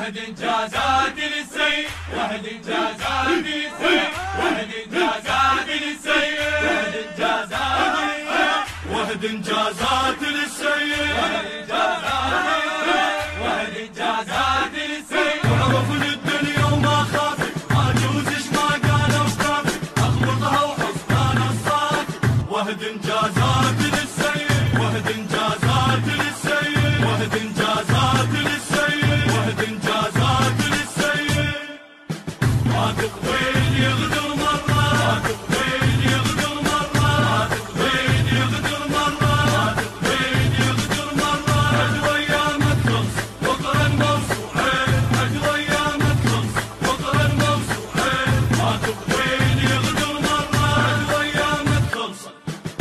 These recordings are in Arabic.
وهد انجازات للسيد، وهد انجازات للسيد، وهد انجازات للسيد، وهد انجازات للسيد، وهد انجازات للسيد، وهد انجازات للسيد. وعرف للدنيا وما خافت، عجوزش ما قالوا شافت، اخلطها وحصان الصافي. وهد انجازات للسيد، وهد انجازات للسيد، وهد انجازات للسيد، وهد انجازات للسيد. ما تقبل يغدر مرة، ما تقبل يغدر مرة، ما تقبل يغدر مرة، ما تقبل يغدر مرة. عد ويامك خلص بكرة الموسوعين، عد ويامك خلص بكرة الموسوعين. ما تقبل يغدر مرة، عد ويامك خلص.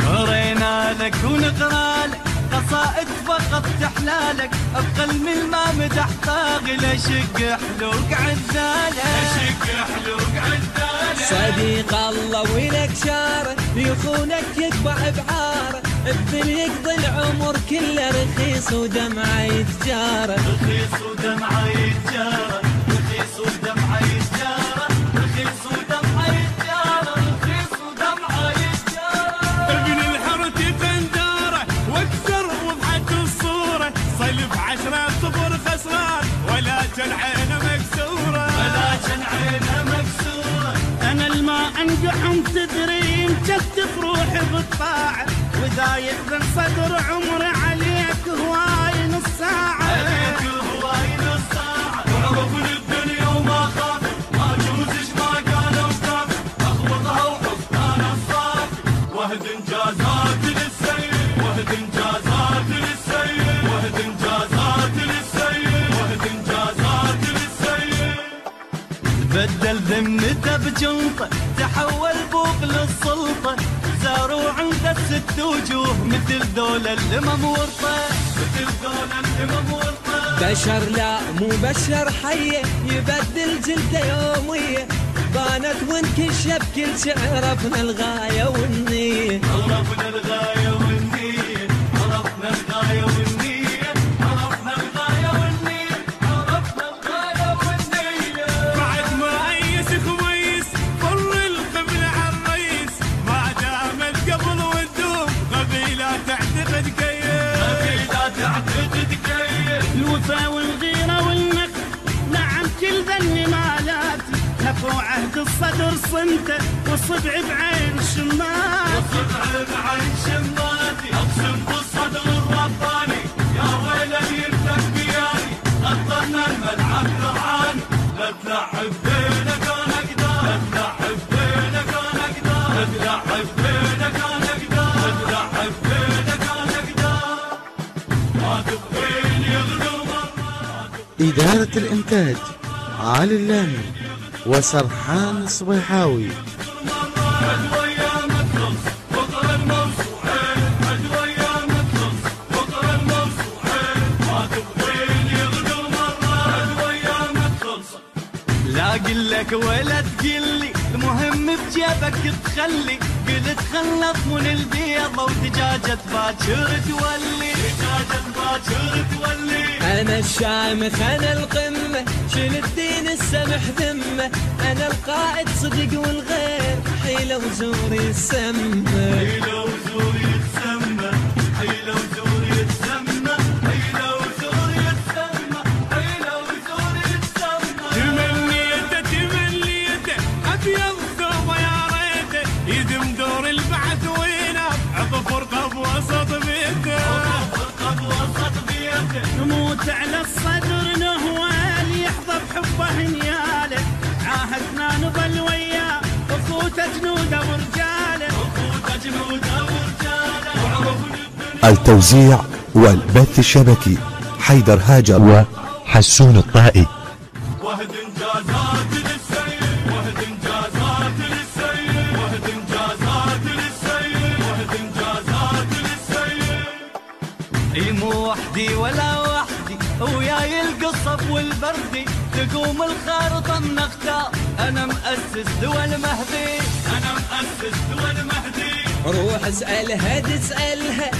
قرينا لك ونقرا لك قصائد فقط تحلالك، ابقى من ما مدح طاغي لشق حلوق عدالك، لشق حلوق عدالك. صديق الله ولك شاره يخونك يقبع بعاره، ابن يقضي العمر كله رخيص ودمعه يتجاره، رخيص ودمعه يتجاره، رخيص ودمعه يتجاره، رخيص ودمعه يتجاره، رخيص ودمعه يتجاره. ابن الحرة فنداره واكثر وضحت الصوره، صلب 10 صفر خسران ولكن عينه مكسوره، ولكن عينه مكسوره. انا الما انقحم تدري مكتف روحي بالطاعه، واذا يحزن صدر عمري عليك هواي نص ساعه، عليك هواي نص ساعه. وعرف للدنيا وما خافت، ما جوزش ما قالوا شافت، اخبطها وحصان الصافي. وهد انجازات للسيد، وهد انجازات للسيد، وهد انجازات للسيد، وهد انجازات للسيد. بدل ذمته بجنطه، تحول بوق للسلطه، زاروا عنده 6 وجوه مثل ذولا اللي ممورطه، مثل ذولا اللي ممورطه. بشر لا مو بشر حيه يبدل جلده يوميه، بانت وانكشف كل شيء، عرفنا الغايه والنيه، عرفنا الغايه والنيه، عرفنا الغايه والنيه، عرفنا الغايه والنيه، عرفنا الغايه والنيه. بعد ما ايس خويس فر القبل على الرئيس، ما دامت قبل وندوم قبيله تعتقد كيف، قبيله تعتقد كيف. الوفا والغيره والنقد نعم كل ذني مالاتي، نفوا عهد الصدر صمته والصبع بعين شماتي، والصبع بعين شماتي. اقسم بالصدر الرباني يا ويل يرتك بياني، غطرنا الملعب رعاني، لا تلعب بينك انا اقدر، لا تلعب بينك انا اقدر، لا تلعب بينك انا اقدر، لا تلعب بينك انا اقدر. ما تقبل يغدر مرة. إدارة الإنتاج علي اللامي وسرحان الصبيحاوي. عد ويامك خلص بكرة الموسوعين، عد ويامك خلص بكرة الموسوعين. ما تقبل يغدر مرة، عد ويامك خلص. لا قلك ولا تقلي، المهم بجيبك تخلي، قلت خلط من البيضة ودجاجة باكر تولي، دجاجة باكر تولي. انا الشامخ انا القمه، شيل الدين السمح ذمه، انا القائد صدق والغير حيله وزوري السمه، حيله وزوري يتسمى، حيله وزوري يتسمى، حيله وزوري يتسمى، حيله وزوري يتسمى. تمنيته تمنيته ابيض ثوبه يا ريته، يدم دور البعث وينه عطف رقب وسط بيته، عطف رقب وسط بيته. نموت على الصدر نهوال يحظى بحبه نياله، عاهدنا نظل وياه وفوته جنوده ورجاله، وفوته جنوده ورجاله. وعرفوا التوزيع والبث الشبكي حيدر هاجر وحسون الطائي. وهد انجازات للسيد، وهد انجازات للسيد، وهد انجازات للسيد، وهد انجازات للسيد. اي مو وحدي ولا وحدي، وياي القصب والبردي، تقوم الخارطة النختار. انا مؤسس دول مهدي، انا مؤسس دول مهدي. روح اسألها تسألها،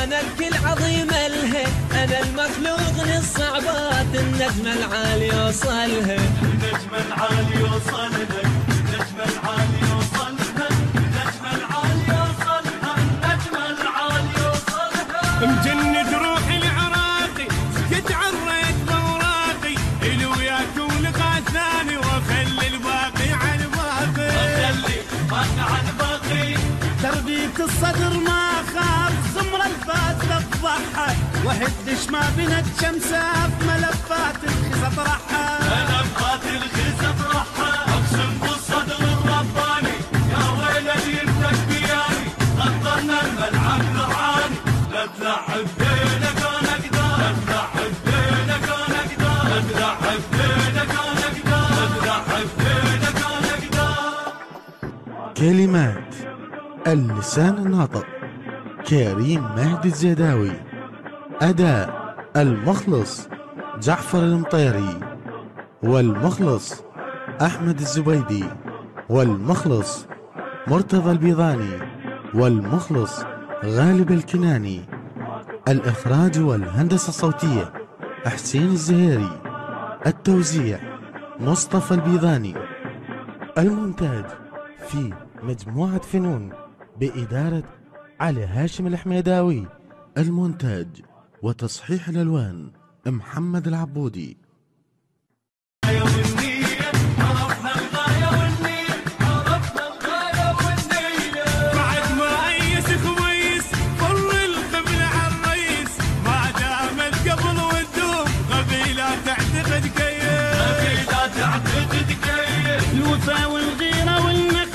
أنا الكل عظيم الها، أنا المخلوق للصعبات، النجم العالي وصلها، النجم العالي وصلها، النجم العالي وصلها، النجم العالي وصلها، النجم العالي وصلها. مجند روحي العراقي قد عريت بوراقي، إلي وياك ولقاء ثاني واخلي الباقي على الباقي، اخلي الباقي على الباقي. تربية الصدر ما خاف، زمر الفاس تفضحها، وحدش ما بنت شمسها، في ملفات الخز اطرحها، ملفات الخز اطرحها. اقسم بالصدر الرباني يا ويلي يمتك بياني، خطرنا الملعب لعاني، لا تلعب بينك انا اقدر، لا تلعب بينك انا اقدر، لا تلعب بينك انا اقدر، لا تلعب بينك انا اقدر. كلمات اللسان الناطق كريم مهدي الزيداوي. أداء المخلص جعفر المطيري، والمخلص أحمد الزبيدي، والمخلص مرتضى البيضاني، والمخلص غالب الكناني. الإخراج والهندسة الصوتية حسين الزهيري. التوزيع مصطفى البيضاني. المونتاج في مجموعة فنون بإدارة علي هاشم الحميداوي. المونتاج وتصحيح الألوان محمد العبودي. عرفنا الغاية والنية، عرفنا الغاية والنية. بعد ما أيس خويس فر القبل عالريس، ما دامت قبل والدوم قبيلة تعتقد كيف، قبيلة تعتقد كيف. الوفا والغيرة والنخ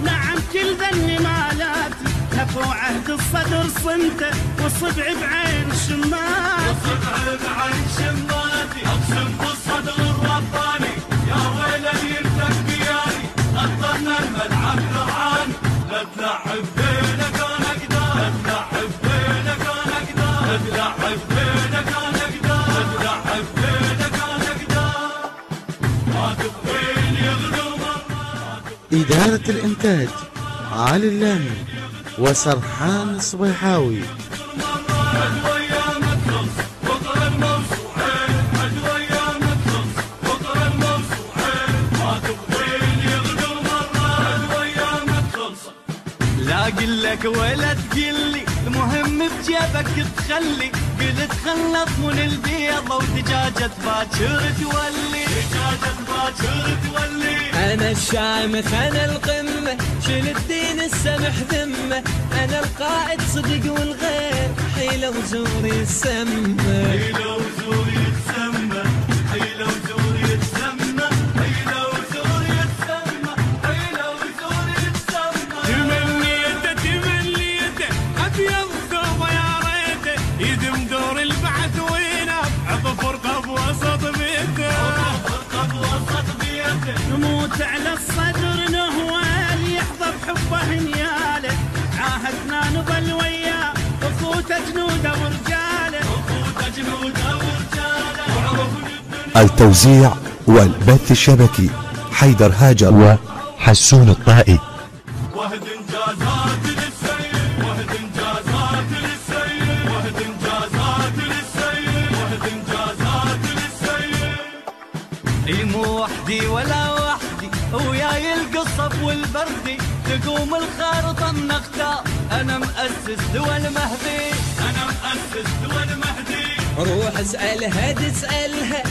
نعم كل ذا النمالات، نفو عهد الصدر صمته والصبع بعين الشمات، والصبع بعين شماتي. اقسم بالصدر الرباني يا ويلي يمتك بياني، خطرنا الملعب لعاني، لا تلعب بينك انا اقدر، لا تلعب بينك انا اقدر، لا تلعب بينك انا اقدر، لا تلعب بينك انا اقدر. ما تبغين يغدو مرة. إدارة الإنتاج علي اللامي وسرحان الصبيحاوي. عدوية متخلص بطل الموسوعين، عدوية متخلص بطل الموسوعين. ما تبغين يغدو مرة، عدوية متخلص. لا قلك ولا تقلي، المهم بجيبك تخلي، قلت خلط من البيضة ودجاجة باكر تولي، دجاجة باكر تولي. أنا الشامخ أنا القمة، شيل الدين السمح ذمة، أنا القائد صدق والغير حيلة وزوري السمة، حيلة وزوري يتسمى، حيلة وزوري يتسمى، حيلة وزوري يتسمى، حيلة وزوري يتسمى. تمنيته تمنيته أبيض ثوبه يا ريته، يدم دور البعث وينه عطف رقب وسط بيته، فرقة بوسط بيته. نموت على الصدر نهوال يحظى بحبه نياله، عاهدنا نظل وياه وفوت جنوده ورجاله، وفوت جنوده ورجاله. وعرفوا الدنيا التوزيع والبث الشبكي حيدر هاجر وحسون الطائي. وهد انجازات للسيد، وهد انجازات للسيد، وهد انجازات للسيد، وهد انجازات للسيد. اي مو وحدي ولا وحدي، وياي القصب والبردي، تقوم الخارطة النختار، أنا مؤسس دول مهدي، انا مؤسس دول مهدي. روح اسألها تسألها،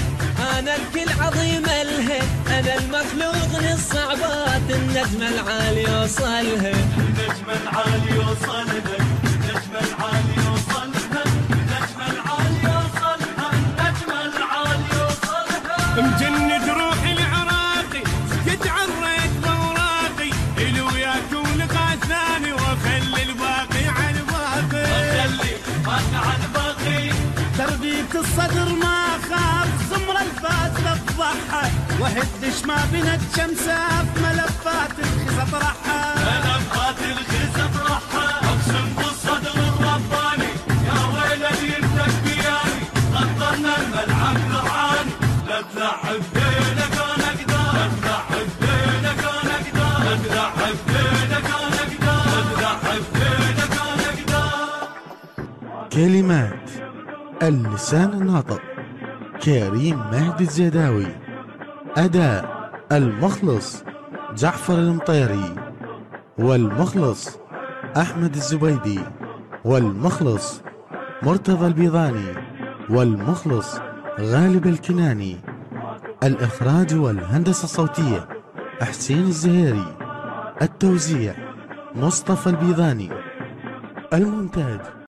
أنا الكل عظيم الها، أنا المخلوق للصعبات، النجم العالي وصلها، النجم العالي وصلها، النجم العالي وصلها، النجم العالي وصلها، النجم العالي وصلها. مجند روحي العراقي قد عريت بوراقي، إلي وياك ولقاء ثاني واخلي الباقي على الباقي، خلي باقي على الباقي. تربية الصدر ما خاف، زمر الفاس تفضحها، وحدش ما بنت شمسها، في ملفات الخز اطرحها، ملفات الخز اطرحها. اقسم بالصدر الرباني يا ويلي يمتك بياني، خطرنا الملعب لعاني، لا تلعب بينك انا اقدر، لا تلعب بينك انا اقدر، لا تلعب بينك انا اقدر، لا تلعب بينك انا اقدر. كلمات اللسان الناطق كريم مهدي الزيداوي. أداء المخلص جعفر المطيري، والمخلص أحمد الزبيدي، والمخلص مرتضى البيضاني، والمخلص غالب الكناني. الإخراج والهندسة الصوتية حسين الزهيري. التوزيع مصطفى البيضاني. المونتاج